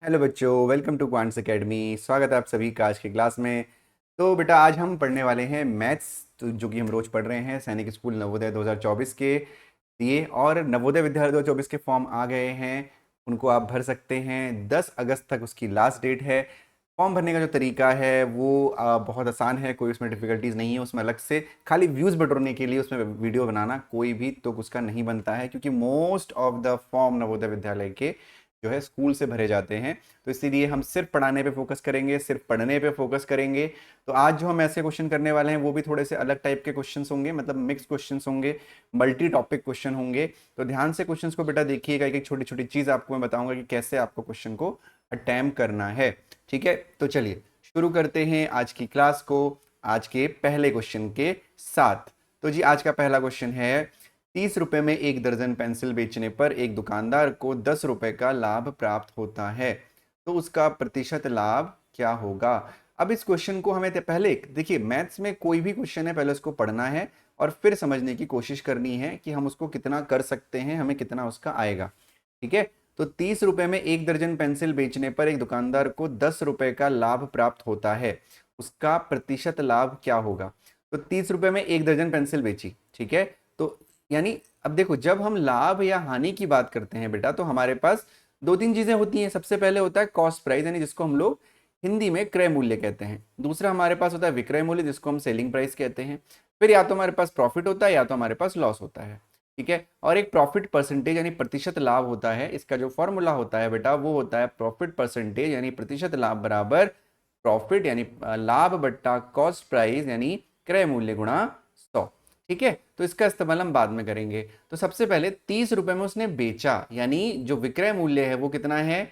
Hello बच्चों, welcome to quants academy. स्वागत है आप सभी का आज की क्लास में। तो बेटा आज हम पढ़ने वाले हैं मैथ्स, तो जो कि हम रोज पढ़ रहे हैं सैनिक स्कूल नवोदय 2024 के लिए। और नवोदय विद्यालय 2024 के फॉर्म आ गए हैं, उनको आप भर सकते हैं। 10 अगस्त तक उसकी लास्ट डेट है। फॉर्म भरने का जो तरीका है वो बहुत आसान है, कोई उसमें डिफिकल्टीज नहीं है। उसमें अलग से खाली व्यूज़ बटोरने के लिए उसमें वीडियो बनाना कोई भी तो उसका नहीं बनता है, क्योंकि most of the form Navodaya Vidyalaya के जो है स्कूल से भरे जाते हैं। तो इसीलिए हम सिर्फ पढ़ाने पे फोकस करेंगे, सिर्फ पढ़ने पे फोकस करेंगे। तो आज जो हम ऐसे क्वेश्चन करने वाले हैं वो भी थोड़े से अलग टाइप के क्वेश्चंस होंगे, मतलब मिक्स क्वेश्चंस होंगे, मल्टी टॉपिक क्वेश्चन होंगे। तो ध्यान से क्वेश्चंस को बेटा देखिएगा, एक एक छोटी छोटी चीज़ आपको मैं बताऊंगा कि कैसे आपको क्वेश्चन को अटैम्प्ट करना है। ठीक है, तो चलिए शुरू करते हैं आज की क्लास को आज के पहले क्वेश्चन के साथ। तो जी आज का पहला क्वेश्चन है, 30 रुपए में एक दर्जन पेंसिल बेचने पर एक दुकानदार को 10 रुपए का लाभ प्राप्त होता है, तो उसका प्रतिशत लाभ क्या होगा। अब इस क्वेश्चन को हमें पहले देखिए, मैथ्स में कोई भी क्वेश्चन है पहले उसको पढ़ना है और फिर समझने की कोशिश करनी है कि हम उसको कितना कर सकते हैं, हमें कितना उसका आएगा। ठीक है, तो 30 रुपए में एक दर्जन पेंसिल बेचने पर एक दुकानदार को 10 रुपए का लाभ प्राप्त होता है, उसका प्रतिशत लाभ क्या होगा। तो 30 रुपए में एक दर्जन पेंसिल बेची, ठीक है। तो यानी अब देखो, जब हम लाभ या हानि की बात करते हैं बेटा, तो हमारे पास दो तीन चीजें होती हैं। सबसे पहले होता है कॉस्ट प्राइस, यानी जिसको हम लोग हिंदी में क्रय मूल्य कहते हैं। दूसरा हमारे पास होता है विक्रय मूल्य, जिसको हम सेलिंग प्राइस कहते हैं। फिर या तो हमारे पास प्रॉफिट होता है या तो हमारे पास लॉस होता है। ठीक है, और एक प्रॉफिट परसेंटेज यानी प्रतिशत लाभ होता है। इसका जो फॉर्मूला होता है बेटा वो होता है प्रॉफिट परसेंटेज यानी प्रतिशत लाभ बराबर प्रॉफिट यानी लाभ बट्टा कॉस्ट प्राइस यानी क्रय मूल्य गुणा 100। ठीक है, तो इसका इस्तेमाल हम बाद में करेंगे। तो सबसे पहले 30 रुपए में उसने बेचा, यानी जो विक्रय मूल्य है वो कितना है,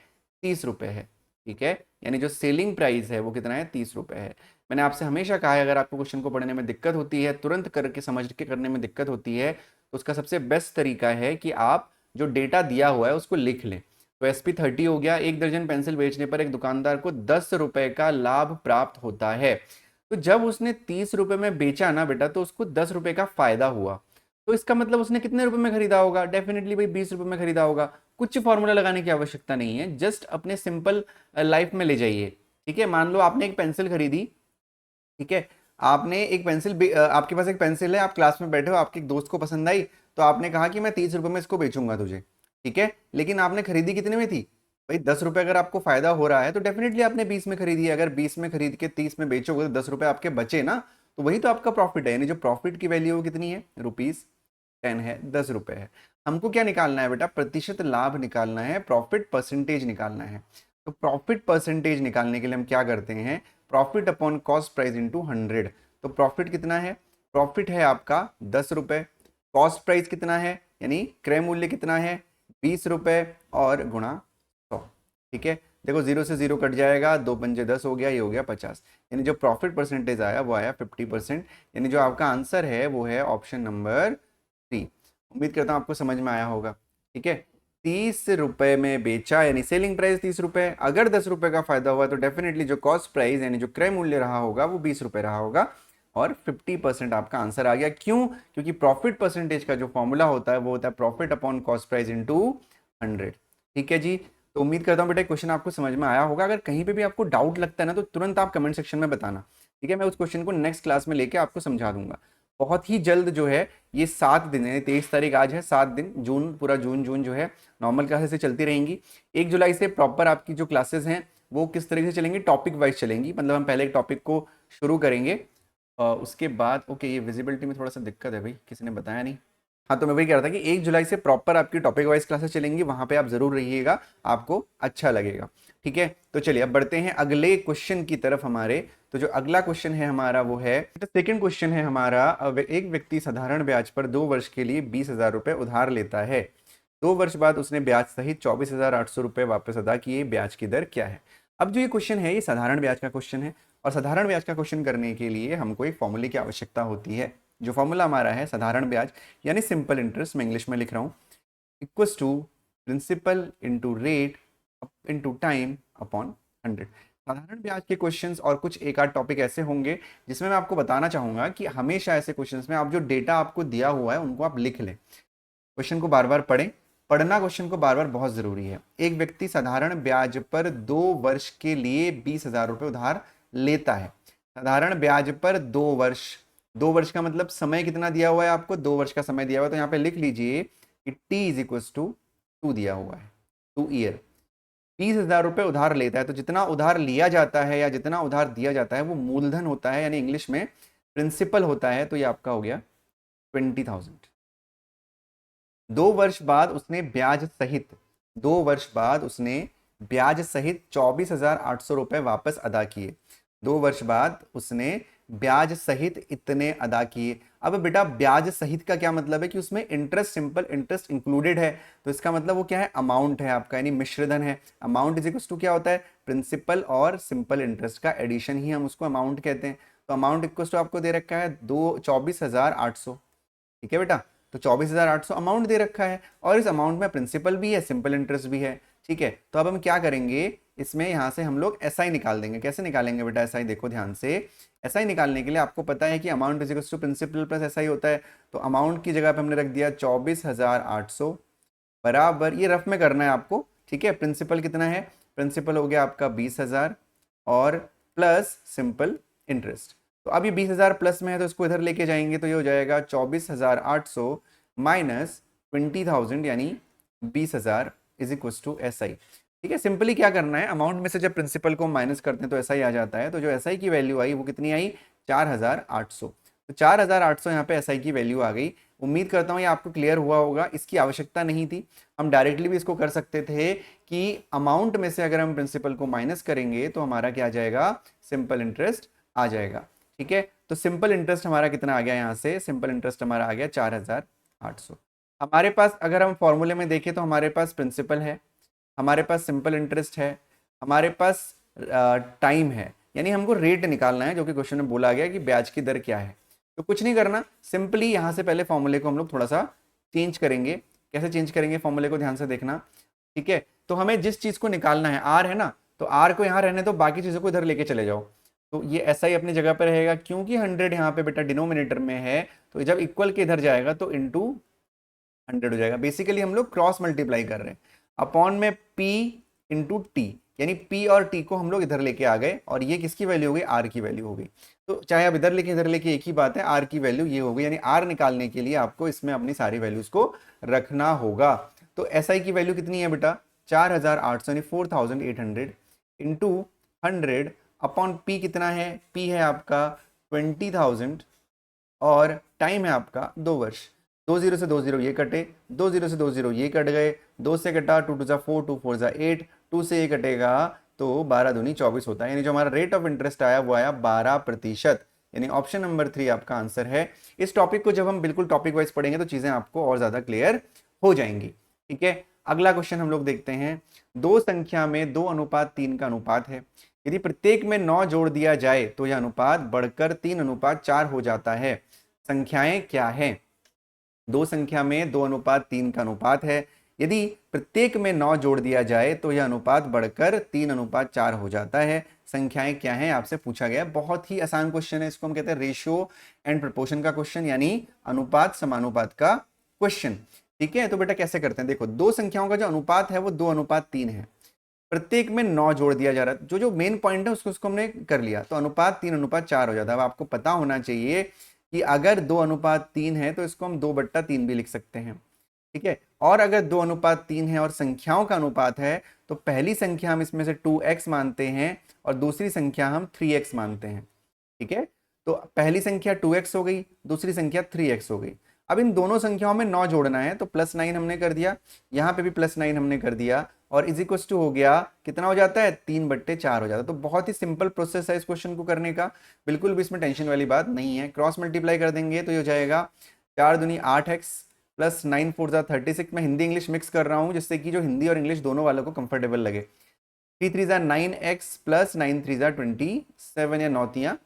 30 रुपए है। ठीक है, यानी जो सेलिंग प्राइस है वो कितना है, 30 रुपए है। मैंने आपसे हमेशा कहा है, अगर आपको क्वेश्चन को पढ़ने में दिक्कत होती है, तुरंत करके समझ के करने में दिक्कत होती है, तो उसका सबसे बेस्ट तरीका है कि आप जो डेटा दिया हुआ है उसको लिख लें। तो SP30 हो गया, एक दर्जन पेंसिल बेचने पर एक दुकानदार को 10 रुपए का लाभ प्राप्त होता है। तो जब उसने 30 रुपए में बेचा ना बेटा, तो उसको 10 रुपए का फायदा हुआ। तो इसका मतलब उसने कितने रुपए में खरीदा होगा, डेफिनेटली भाई 20 रुपए में खरीदा होगा। कुछ फॉर्मूला लगाने की आवश्यकता नहीं है, जस्ट अपने सिंपल लाइफ में ले जाइए। ठीक है, मान लो आपने एक पेंसिल खरीदी। ठीक है, आपने एक पेंसिल आपके पास एक पेंसिल है, आप क्लास में बैठे हो, आपके एक दोस्त को पसंद आई, तो आपने कहा कि मैं 30 रुपए में इसको बेचूंगा तुझे। ठीक है, लेकिन आपने खरीदी कितने में थी भाई, 10 रुपए। अगर आपको फायदा हो रहा है तो डेफिनेटली आपने 20 में खरीदी है। अगर 20 में खरीद के 30 में बेचोगे तो 10 रुपए आपके बचे ना, तो वही तो आपका प्रॉफिट है। यानी जो प्रॉफिट की वैल्यू कितनी है, ₹10 है, 10 रुपए है। हमको क्या निकालना है बेटा, प्रतिशत लाभ निकालना है, प्रॉफिट परसेंटेज निकालना है। तो प्रॉफिट परसेंटेज निकालने के लिए हम क्या करते हैं, profit upon cost price into 100। तो प्रॉफिट कितना है, प्रॉफिट है आपका 10 रुपए, कॉस्ट प्राइस कितना है यानी क्रय मूल्य कितना है, 20 रुपए, और गुणा 100। ठीक है, देखो जीरो से जीरो कट जाएगा, 2 पंजे 10 हो गया, ये हो गया 50। यानी जो प्रॉफिट परसेंटेज आया वो आया 50%। यानी जो आपका आंसर है वो है ऑप्शन नंबर 3। उम्मीद करता हूँ आपको समझ में आया होगा। ठीक है, 30 रुपए में बेचा यानी सेलिंग प्राइस 30 रुपए, अगर 10 रुपए का फायदा हुआ तो डेफिनेटली जो कॉस्ट प्राइस यानी जो क्रय मूल्य रहा होगा वो 20 रुपए रहा होगा, और 50% आपका आंसर आ गया। क्यों, क्योंकि प्रॉफिट परसेंटेज का जो फॉर्मूला होता है वो होता है profit upon cost price into 100। ठीक है जी, तो उम्मीद करता हूँ बेटा क्वेश्चन आपको समझ में आया होगा। अगर कहीं पे भी आपको डाउट लगता है ना, तो तुरंत आप कमेंट सेक्शन में बताना। ठीक है, मैं उस क्वेश्चन को नेक्स्ट क्लास में लेके आपको समझा दूंगा। बहुत ही जल्द जो है, ये 7 दिन है, 23 तारीख आज है, 7 दिन जून, पूरा जून जो है नॉर्मल क्लासेस से चलती रहेंगी। 1 जुलाई से प्रॉपर आपकी जो क्लासेस हैं वो किस तरीके से चलेंगी, टॉपिक वाइज चलेंगी। मतलब हम पहले एक टॉपिक को शुरू करेंगे, उसके बाद ओके, ये विजिबिलिटी में थोड़ा सा दिक्कत है भाई, किसी ने बताया नहीं। हाँ, तो मैं वही कह रहा था कि 1 जुलाई से प्रॉपर आपकी टॉपिक वाइज क्लासेस चलेंगी, वहां पे आप जरूर रहिएगा, आपको अच्छा लगेगा। ठीक है, तो चलिए अब बढ़ते हैं अगले क्वेश्चन की तरफ हमारे। तो जो अगला क्वेश्चन है हमारा वो है, सेकंड क्वेश्चन है हमारा, एक व्यक्ति साधारण ब्याज पर 2 वर्ष के लिए 20,000 रुपए उधार लेता है। 2 वर्ष बाद उसने ब्याज सहित 24,800 रुपए वापस अदा किए, ब्याज की दर क्या है। अब जो ये क्वेश्चन है ये साधारण ब्याज का क्वेश्चन है, और साधारण ब्याज का क्वेश्चन करने के लिए हमको एक फॉर्मूले की आवश्यकता होती है। जो फॉर्मूला हमारा है साधारण ब्याज यानी सिंपल इंटरेस्ट, मैं इंग्लिश में लिख रहा हूँ, equals to principal into rate into time upon 100। साधारण ब्याज के क्वेश्चंस और कुछ एक आध टॉपिक ऐसे होंगे जिसमें मैं आपको बताना चाहूंगा कि हमेशा ऐसे क्वेश्चंस में आप जो डेटा आपको दिया हुआ है उनको आप लिख लें, क्वेश्चन को बार बार पढ़ें, पढ़ना क्वेश्चन को बार बार बहुत जरूरी है। एक व्यक्ति साधारण ब्याज पर 2 वर्ष के लिए 20,000 रुपये उधार लेता है। साधारण ब्याज पर 2 वर्ष, 2 वर्ष का मतलब समय कितना दिया हुआ है आपको, 2 वर्ष का समय दिया हुआ है, तो यहाँ पे लिख लीजिए कि t इज इक्वल टू 2 दिया हुआ है, 2 ईयर। 20,000 रुपये उधार लेता है, तो जितना उधार लिया जाता है या जितना उधार दिया जाता है वो मूलधन होता है, यानी इंग्लिश में प्रिंसिपल होता है, तो ये आपका हो गया 20,000। 2 वर्ष बाद उसने ब्याज सहित 2 वर्ष बाद उसने ब्याज सहित 24,800 रुपये वापस अदा किए। 2 वर्ष बाद उसने ब्याज सहित इतने अदा किए। अब बेटा ब्याज सहित का क्या मतलब है कि उसमें इंटरेस्ट, सिंपल इंटरेस्ट इंक्लूडेड है, तो इसका मतलब वो क्या है, अमाउंट है आपका, यानी मिश्रधन है। अमाउंट इज इक्वल टू क्या होता है, प्रिंसिपल और सिंपल इंटरेस्ट का एडिशन ही हम उसको अमाउंट कहते हैं। तो अमाउंट इक्वल टू आपको दे रखा है 24,800, ठीक है बेटा। तो 24,800 अमाउंट दे रखा है और इस अमाउंट में प्रिंसिपल भी है, सिंपल इंटरेस्ट भी है, ठीक है। तो अब हम क्या करेंगे, इसमें यहां से हम लोग एसआई निकाल देंगे। कैसे निकालेंगे बेटा एसआई, देखो ध्यान से। एसआई निकालने के लिए आपको पता है कि amount is equal to principal plus SI होता है। तो अमाउंट की जगह पे हमने रख दिया 24,800 बराबर, ये रफ में करना है आपको, ठीक है। प्रिंसिपल कितना है, प्रिंसिपल हो गया आपका 20,000 और प्लस सिंपल इंटरेस्ट। तो अब ये 20,000 प्लस में है तो इसको इधर लेके जाएंगे, तो ये हो जाएगा 24,800 माइनस 20,000 यानी 20,000 is equal to S I, ठीक है। सिंपली क्या करना है, अमाउंट में से जब प्रिंसिपल को माइनस करते हैं तो एस आई आ जाता है। तो जो एस आई की वैल्यू आई वो कितनी आई, 4,800। तो 4,800 यहाँ पे एस आई की वैल्यू आ गई। उम्मीद करता हूँ ये आपको क्लियर हुआ होगा। इसकी आवश्यकता नहीं थी, हम डायरेक्टली भी इसको कर सकते थे कि अमाउंट में से अगर हम प्रिंसिपल को माइनस करेंगे तो हमारा क्या आ जाएगा, सिंपल इंटरेस्ट आ जाएगा, ठीक है। तो सिंपल इंटरेस्ट हमारा कितना आ गया, यहाँ से सिंपल इंटरेस्ट हमारा आ गया 4,800। हमारे पास अगर हम फॉर्मूले में देखें तो हमारे पास प्रिंसिपल है, हमारे पास सिंपल इंटरेस्ट है, हमारे पास टाइम है, यानी हमको रेट निकालना है, जो कि क्वेश्चन में बोला गया कि ब्याज की दर क्या है। तो कुछ नहीं करना, सिंपली यहाँ से पहले फॉर्मूले को हम लोग थोड़ा सा चेंज करेंगे। कैसे चेंज करेंगे, फॉर्मूले को ध्यान से देखना, ठीक है। तो हमें जिस चीज़ को निकालना है, आर है ना, तो आर को यहाँ रहने दो, बाकी चीज़ों को इधर लेके चले जाओ। तो ये ऐसा ही अपनी जगह पर रहेगा, क्योंकि 100 यहाँ पे बेटा डिनोमिनेटर में है, तो जब इक्वल के इधर जाएगा तो इंटू 100 हो जाएगा। बेसिकली हम लोग क्रॉस मल्टीप्लाई कर रहे हैं, अपॉन में p इंटू टी, यानी p और t को हम लोग इधर लेके आ गए और ये किसकी वैल्यू हो गई, r की वैल्यू हो गई। तो चाहे आप इधर लेके एक ही बात है, r की वैल्यू ये हो गई, यानी r निकालने के लिए आपको इसमें अपनी सारी वैल्यूज को रखना होगा। तो SI की वैल्यू कितनी है बेटा, 4,800 यानी 4,800 इंटू 100 अपॉन p कितना है, p है आपका 20,000 और टाइम है आपका 2 वर्ष। 20 से 20 ये कटे, 20 से 20 ये कट गए, 2 से कटा 2 2 4 2 4 8, 2 से ये कटेगा तो 12 दूनी 24 होता है, यानी जो हमारा रेट ऑफ इंटरेस्ट आया वो आया 12%, यानी ऑप्शन नंबर 3 आपका आंसर है। इस टॉपिक को जब हम बिल्कुल टॉपिक वाइज पढ़ेंगे तो चीजें आपको और ज्यादा क्लियर हो जाएंगी, ठीक है। अगला क्वेश्चन हम लोग देखते हैं। दो संख्या में 2:3 का अनुपात है, यदि प्रत्येक में 9 जोड़ दिया जाए तो यह अनुपात बढ़कर 3:4 हो जाता है। संख्याएं क्या है, दो संख्या में 2:3 का अनुपात है, यदि प्रत्येक में 9 जोड़ दिया जाए तो यह अनुपात बढ़कर 3:4 हो जाता है। संख्याएं क्या हैं आपसे पूछा गया। बहुत ही आसान क्वेश्चन है, इसको हम कहते हैं रेशियो एंड प्रोपोर्शन का क्वेश्चन, यानी अनुपात समानुपात का क्वेश्चन, ठीक है। तो बेटा कैसे करते हैं, देखो दो संख्याओं का जो अनुपात है वो 2:3 है, प्रत्येक में 9 जोड़ दिया जा रहा है, जो मेन पॉइंट है उसको हमने कर लिया, तो अनुपात 3:4 हो जाता है। अब आपको पता होना चाहिए कि अगर 2:3 है तो इसको हम 2/3 भी लिख सकते हैं, ठीक है। और अगर 2:3 है और संख्याओं का अनुपात है तो पहली संख्या हम इसमें से 2x मानते हैं और दूसरी संख्या हम 3x मानते हैं, ठीक है। तो पहली संख्या 2x हो गई, दूसरी संख्या 3x हो गई। अब इन दोनों संख्याओं में 9 जोड़ना है, तो +9 हमने कर दिया, यहाँ पे भी +9 हमने कर दिया और इज इक्वल टू हो गया, कितना हो जाता है, 3/4 हो जाता है। तो बहुत ही सिंपल प्रोसेस है इस क्वेश्चन को करने का, बिल्कुल भी इसमें टेंशन वाली बात नहीं है। क्रॉस मल्टीप्लाई कर देंगे तो ये हो जाएगा 4 दूनी 8x प्लस 9 4 जा 36। मैं हिंदी इंग्लिश मिक्स कर रहा हूँ जिससे कि जो हिंदी और इंग्लिश दोनों वालों को कंफर्टेबल लगे। 3 3 जा 9x प्लस 9 3 जा 27 या 9 3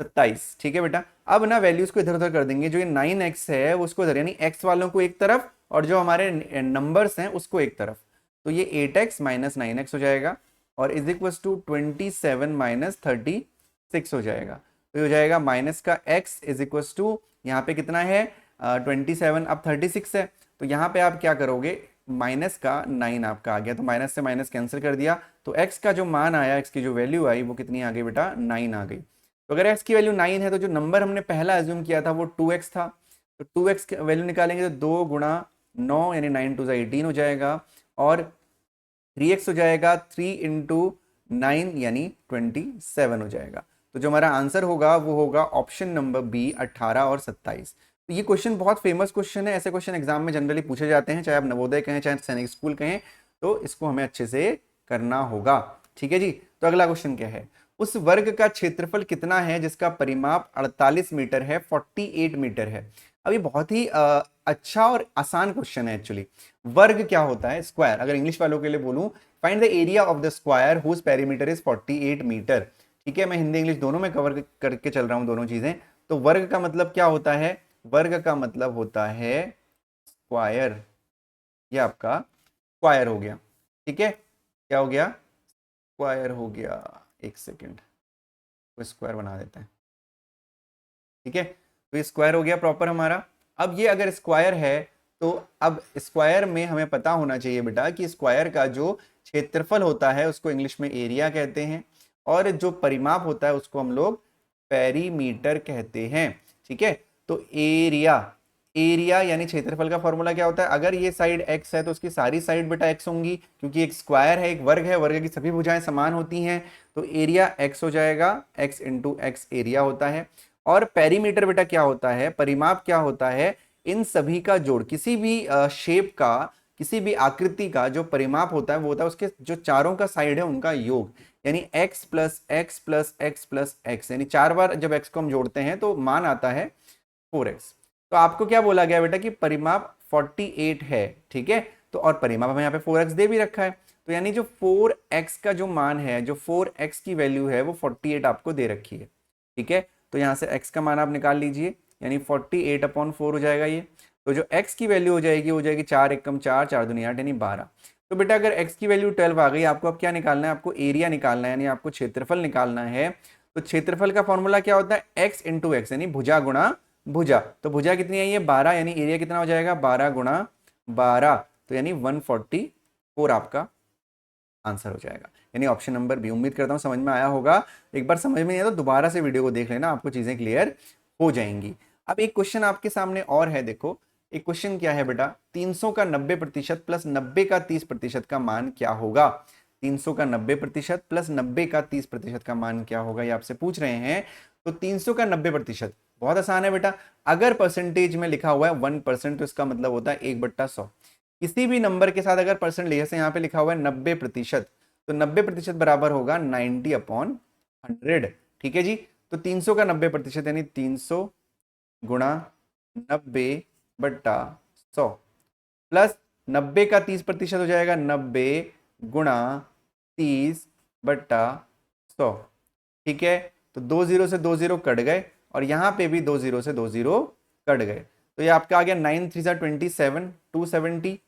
27, ठीक है बेटा। अब ना वैल्यूज को इधर उधर कर देंगे, जो ये 9x है उसको इधर, यानी x वालों को एक तरफ और जो हमारे नंबर्स हैं उसको एक तरफ। तो ये 8x माइनस 9x हो जाएगा और इज इक्वल टू 27 माइनस 36 हो जाएगा। तो ये हो जाएगा माइनस का x इज इक्वल टू यहाँ पे कितना है 27, अब 36 है, तो यहाँ पे आप क्या करोगे, माइनस का 9 आपका आ गया, तो माइनस से माइनस कैंसिल कर दिया, तो x का जो मान आया, x की जो वैल्यू आई वो कितनी आ गई बेटा, 9 आ गई। तो अगर x की वैल्यू 9 है तो जो नंबर हमने पहला एज्यूम किया था वो 2x था, तो 2x की वैल्यू निकालेंगे तो 2 गुणा 9 यानी 9 टू 18 हो जाएगा, और 3x हो जाएगा 3 इंटू 9 यानी 27 हो जाएगा। तो जो हमारा आंसर होगा वो होगा ऑप्शन नंबर बी, 18 और 27। तो ये क्वेश्चन बहुत फेमस क्वेश्चन है, ऐसे क्वेश्चन एग्जाम में जनरली पूछे जाते हैं, चाहे आप नवोदय कहें चाहे सैनिक स्कूल कहें, तो इसको हमें अच्छे से करना होगा। ठीक है जी। तो अगला क्वेश्चन क्या है, उस वर्ग का क्षेत्रफल कितना है जिसका परिमाप 48 मीटर है, 48 मीटर है। अब ये बहुत ही अच्छा और आसान क्वेश्चन है एक्चुअली। वर्ग क्या होता है, स्क्वायर। अगर इंग्लिश वालों के लिए बोलूं, find the area of the square whose perimeter is 48 metre. ठीक है, मैं हिंदी इंग्लिश दोनों में कवर करके चल रहा हूं दोनों चीजें। तो वर्ग का मतलब क्या होता है, वर्ग का मतलब होता है स्क्वायर, ये आपका स्क्वायर हो गया। ठीक है, क्या हो गया, स्क्वायर हो गया। एक सेकेंड, तो स्क्वायर बना देते हैं। ठीक है, तो ये स्क्वायर हो गया प्रॉपर हमारा। अब ये अगर स्क्वायर है तो अब स्क्वायर में हमें पता होना चाहिए बेटा कि स्क्वायर का जो क्षेत्रफल होता है उसको इंग्लिश में एरिया कहते हैं, और जो परिमाप होता है उसको हम लोग पेरीमीटर कहते हैं। ठीक है, तो एरिया, एरिया यानी क्षेत्रफल का फॉर्मूला क्या होता है, अगर ये साइड x है तो उसकी सारी साइड बेटा x होंगी, क्योंकि एक स्क्वायर है, एक वर्ग है, वर्ग की सभी भुजाएं समान होती हैं, तो एरिया x हो जाएगा, x इंटू एक्स एरिया होता है। और पेरीमीटर बेटा क्या होता है, परिमाप क्या होता है, इन सभी का जोड़, किसी भी शेप का, किसी भी आकृति का जो परिमाप होता है वो होता है उसके जो चारों का साइड है उनका योग, यानी x plus x plus x plus x, यानी 4 बार जब x को हम जोड़ते हैं तो मान आता है 4x। तो आपको क्या बोला गया बेटा कि परिमाप 48 है। ठीक है, तो और परिमाप हमें यहाँ पे 4x दे भी रखा है, तो यानी जो 4x का जो मान है, जो 4x की वैल्यू है वो 48 आपको दे रखी है। ठीक है, तो यहाँ से x का मान आप निकाल लीजिए, यानी 48/4 हो जाएगा ये। तो जो x की वैल्यू हो जाएगी 4 एकम 4, 4 दूनी 8 यानी 12। तो बेटा अगर x की वैल्यू 12 आ गई, आपको अब क्या निकालना है, आपको एरिया निकालना है, यानी आपको क्षेत्रफल निकालना है। तो क्षेत्रफल का फॉर्मूला क्या होता है, x इंटू एक्स, यानी भुजा गुणा भुजा। तो भुजा कितनी आई है 12, यानी एरिया कितना हो जाएगा 12 गुणा 12, तो यानी 144 आपका आंसर हो जाएगा, यानी ऑप्शन नंबर बी। उम्मीद करता हूं समझ में आया होगा। एक बार समझ में नहीं आया तो दोबारा से वीडियो को देख लेना, आपको चीजें क्लियर हो जाएंगी। अब एक क्वेश्चन आपके सामने और है, देखो एक क्वेश्चन क्या है बेटा, 300 का 90% प्लस 90 का 30% का मान क्या होगा। 300 का 90% प्लस 90 का 30% का मान क्या होगा, ये आपसे पूछ रहे हैं। तो 300 का 90% बहुत आसान है बेटा, अगर परसेंटेज में लिखा हुआ है 1% तो इसका मतलब होता है 1/100। किसी भी नंबर के साथ अगर परसेंट जैसे यहाँ पे लिखा हुआ है 90%, तो 90% बराबर होगा 90/100। ठीक है जी, तो 300 का 90% यानी 300 गुणा 90/100 प्लस 90 का 30% हो जाएगा 90 गुणा 30/100। ठीक है, तो 2 जीरो से 2 जीरो कट गए, और यहां पे भी 2 जीरो से 2 जीरो कट गए, तो ये आपका आ गया 9 3 27 270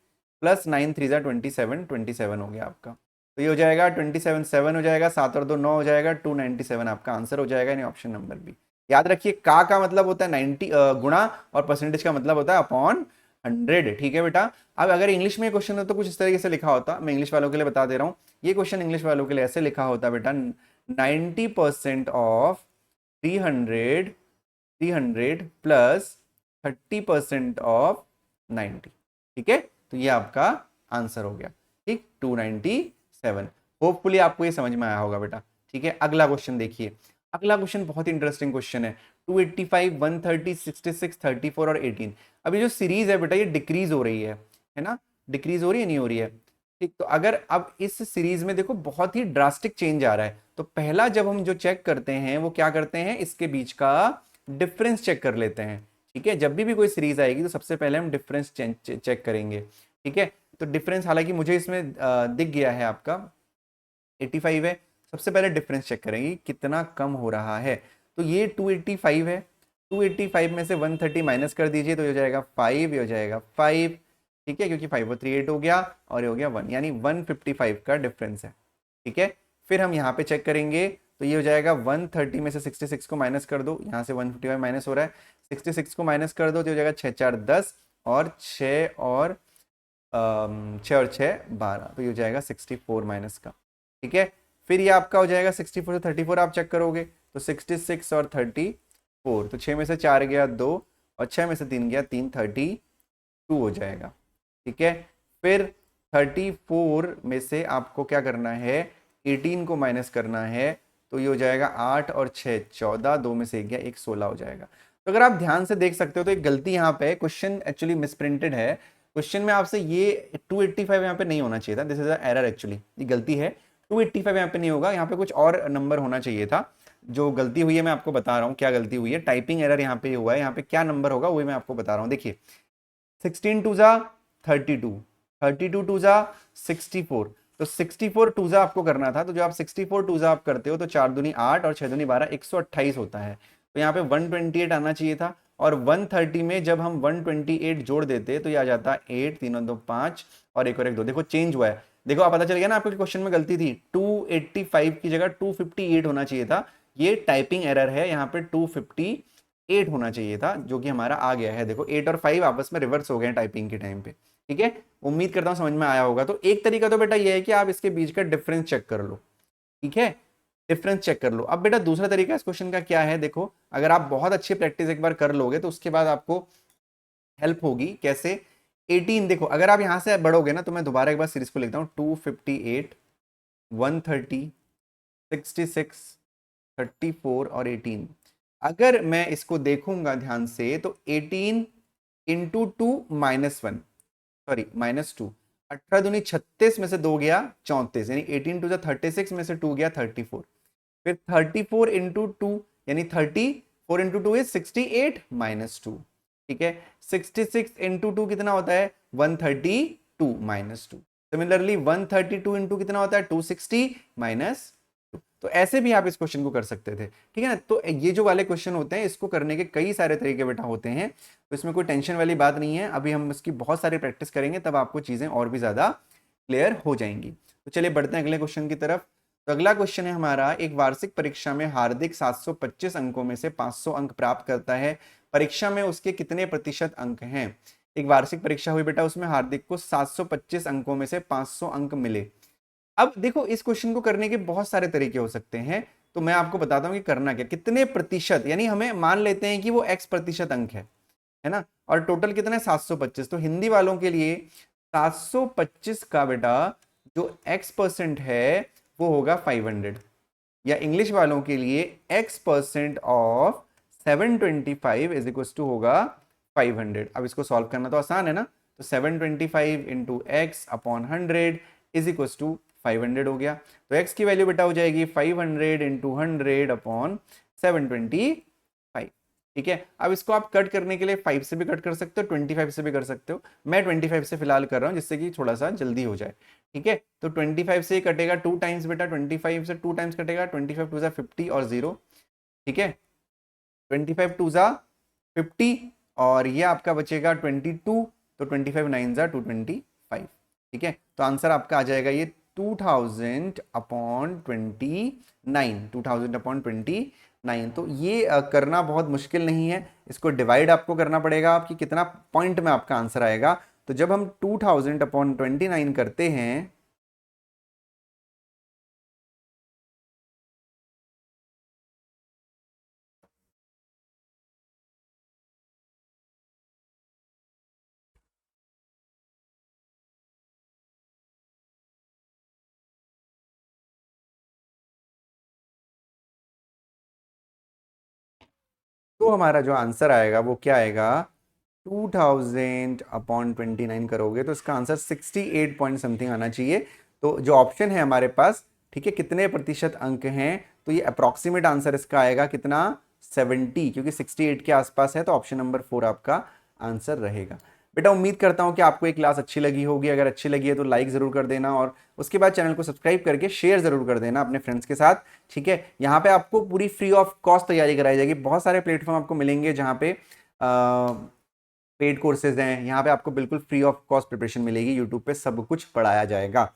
प्लस 9 3 27 27 हो गया आपका। तो ये हो जाएगा 27 7 हो जाएगा, 7 और 2 9 हो जाएगा, 297 आपका आंसर हो जाएगा, यानी ऑप्शन नंबर बी। याद रखिए का मतलब होता है 90 गुणा, और परसेंटेज का मतलब होता है अपॉन 100। ठीक है बेटा, अब अगर इंग्लिश में क्वेश्चन हो तो कुछ इस तरीके से लिखा होता, मैं इंग्लिश वालों के लिए बता दे रहा हूँ। ये क्वेश्चन इंग्लिश वालों के लिए ऐसे लिखा होता बेटा, 90% ऑफ 300 प्लस 30% ऑफ 90। ठीक है, तो ये आपका आंसर हो गया। ठीक, 297। होपफुली आपको ये समझ में आया होगा बेटा। ठीक है, अगला क्वेश्चन देखिए, अगला क्वेश्चन बहुत इंटरेस्टिंग क्वेश्चन है। 285 130 66 34 और 18। अभी जो सीरीज है बेटा ये डिक्रीज हो रही है ना, डिक्रीज हो रही है नहीं हो रही है। ठीक, तो अगर अब इस सीरीज में देखो बहुत ही ड्रास्टिक चेंज आ रहा है, तो पहला जब हम जो चेक करते हैं वो क्या करते हैं, इसके बीच का डिफरेंस चेक कर लेते हैं। ठीक है, जब भी कोई सीरीज आएगी तो सबसे पहले हम डिफरेंस चेक करेंगे। ठीक है, तो डिफरेंस हालांकि मुझे इसमें दिख गया है आपका 85 है, सबसे पहले डिफरेंस चेक करेंगे कितना कम हो रहा है। तो ये 285 है, 285 में से 130 माइनस कर दीजिए तो हो जाएगा 5, ये हो जाएगा 5। ठीक है, क्योंकि 5 और 3 8 हो गया, और ये हो गया 1, यानी 155 का डिफरेंस है। ठीक है, फिर हम यहाँ पे चेक करेंगे, तो ये हो जाएगा 130 में से 66 को माइनस कर दो, यहाँ से 155 माइनस हो रहा है, 66 को माइनस कर दो तो हो जाएगा 6 4 10, और 6 और छः और छः 12, तो ये हो जाएगा 64 माइनस का। ठीक है, फिर ये आपका हो जाएगा 64 से 34 आप चेक करोगे तो 66 और 34, तो 6 में से 4 गया 2 और 6 में से 3 गया 3, 32 हो जाएगा। ठीक है, फिर 34 में से आपको क्या करना है, 18 को माइनस करना है, तो ये हो जाएगा 8 और 6 14, 2 में से 1 गया 1, 16 हो जाएगा। तो अगर आप ध्यान से देख सकते हो तो एक गलती यहाँ पे, क्वेश्चन एक्चुअली मिसप्रिंटेड है। क्वेश्चन में आपसे ये 285 यहाँ पे नहीं होना चाहिए था, दिस इज एरर एक्चुअली, ये गलती है। 285 यहाँ पे नहीं होगा, यहाँ पे कुछ और नंबर होना चाहिए था। जो गलती हुई है मैं आपको बता रहा हूँ क्या गलती हुई है, टाइपिंग एरर यहाँ पे हुआ है। यहाँ पे क्या नंबर होगा वही मैं आपको बता रहा हूँ। देखिए 16 टू जा 32, 32 टू जा 64, तो 64 टू जा आपको करना था। तो जो आप 64 टू जा आप करते हो तो 4 दूनी 8 और 6 दूनी 12, 128 होता है। तो यहाँ पे 128 आना चाहिए था, और 130 में जब हम 128 जोड़ देते तो ये आ जाता 8, 3 और 2 5 और 1 और 1 2। देखो चेंज हुआ है, देखो आप पता चल गया ना आपको क्वेश्चन में गलती थी, 285 की जगह 258 होना चाहिए था। ये टाइपिंग एरर है, यहाँ पे 258 होना चाहिए था, जो कि हमारा आ गया है। देखो 8 और 5 आपस में रिवर्स हो गए हैं टाइपिंग के टाइम पे। ठीक है, उम्मीद करता हूं समझ में आया होगा। तो एक तरीका तो बेटा ये है कि आप इसके बीच का डिफरेंस चेक कर लो। ठीक है, डिफरेंस चेक कर लो। अब बेटा दूसरा तरीका इस क्वेश्चन का क्या है, देखो अगर आप बहुत अच्छी प्रैक्टिस एक बार कर लोगे तो उसके बाद आपको हेल्प होगी। कैसे, 18, देखो अगर आप यहां से बढ़ोगे ना, तो मैं दोबारा एक बार सीरीज को लिखता हूं, 258, 130, 66, 34 और 18। अगर मैं इसको देखूंगा ध्यान से तो 18 इंटू 2 -1, सॉरी -2, 18 दूनी 36 में से 2 गया 34, यानी 18 टू 36 में से 2 गया 34। फिर 34 इंटू 2 यानी 34 इंटू 2 इज 68 -2। ठीक है, 66 इंटू 2 कितना होता है, 132 -2। सिमिलरली 132 इंटू कितना होता है, 260 -2। तो ऐसे भी आप इस क्वेश्चन को कर सकते थे। ठीक है ना, तो ये जो वाले क्वेश्चन होते हैं इसको करने के कई सारे तरीके बेटा होते हैं, तो इसमें कोई टेंशन वाली बात नहीं है। अभी हम इसकी बहुत सारी प्रैक्टिस करेंगे तब आपको चीजें और भी ज्यादा क्लियर हो जाएंगी। तो चलिए बढ़ते हैं अगले क्वेश्चन की तरफ। तो अगला क्वेश्चन है हमारा, एक वार्षिक परीक्षा में हार्दिक 725 अंकों में से 500 अंक प्राप्त करता है, परीक्षा में उसके कितने प्रतिशत अंक हैं। एक वार्षिक परीक्षा हुई बेटा, उसमें हार्दिक को 725 अंकों में से 500 अंक मिले। अब देखो इस क्वेश्चन को करने के बहुत सारे तरीके हो सकते हैं, तो मैं आपको बताता हूं कि करना क्या, कितने प्रतिशत, यानी हमें मान लेते हैं कि वो x प्रतिशत अंक है ना, और टोटल कितना है 725। तो हिंदी वालों के लिए 725 का बेटा जो x% है वो होगा 500, या इंग्लिश वालों के लिए x% of 725 is equal to होगा 500। अब इसको सॉल्व करना तो आसान है ना, तो 725 into x upon 100 is equal to 500 हो गया। तो x की वैल्यू बेटा हो जाएगी 500 इंटू 100 अपॉन 725। ठीक है, अब इसको आप कट करने के लिए 5 से भी कट कर सकते हो, 25 से भी कर सकते हो। मैं 25 से फिलहाल कर रहा हूं जिससे कि थोड़ा सा जल्दी हो जाए। ठीक है, तो 25 से कटेगा 2 टाइम्स बेटा, 25 से 2 टाइम्स कटेगा, 25 टू जा 50 और 0। ठीक है, 25 टू जा 50 और ये आपका बचेगा 22, तो 25 9 जा 225। ठीक है, तो आंसर आपका आ जाएगा ये 2000 अपॉन 29, 2000 अपॉन 29। तो ये करना बहुत मुश्किल नहीं है, इसको डिवाइड आपको करना पड़ेगा आपकी कितना पॉइंट में आपका आंसर आएगा। तो जब हम 2000 अपॉन 29 करते हैं, तो हमारा जो आंसर आएगा वो क्या आएगा, 2000 अपॉन 29 करोगे तो इसका आंसर 68 पॉइंट समथिंग आना चाहिए। तो जो ऑप्शन है हमारे पास, ठीक है, कितने प्रतिशत अंक हैं, तो ये अप्रोक्सीमेट आंसर इसका आएगा कितना, 70, क्योंकि 68 के आसपास है, तो ऑप्शन नंबर 4 आपका आंसर रहेगा। बेटा उम्मीद करता हूं कि आपको ये क्लास अच्छी लगी होगी, अगर अच्छी लगी है तो लाइक जरूर कर देना, और उसके बाद चैनल को सब्सक्राइब करके शेयर जरूर कर देना अपने फ्रेंड्स के साथ। ठीक है, यहाँ पे आपको पूरी फ्री ऑफ कॉस्ट तैयारी कराई जाएगी, बहुत सारे प्लेटफॉर्म आपको मिलेंगे जहाँ पे पेड कोर्सेज हैं, यहाँ पे आपको बिल्कुल फ्री ऑफ कॉस्ट प्रिपरेशन मिलेगी, यूट्यूब पे सब कुछ पढ़ाया जाएगा।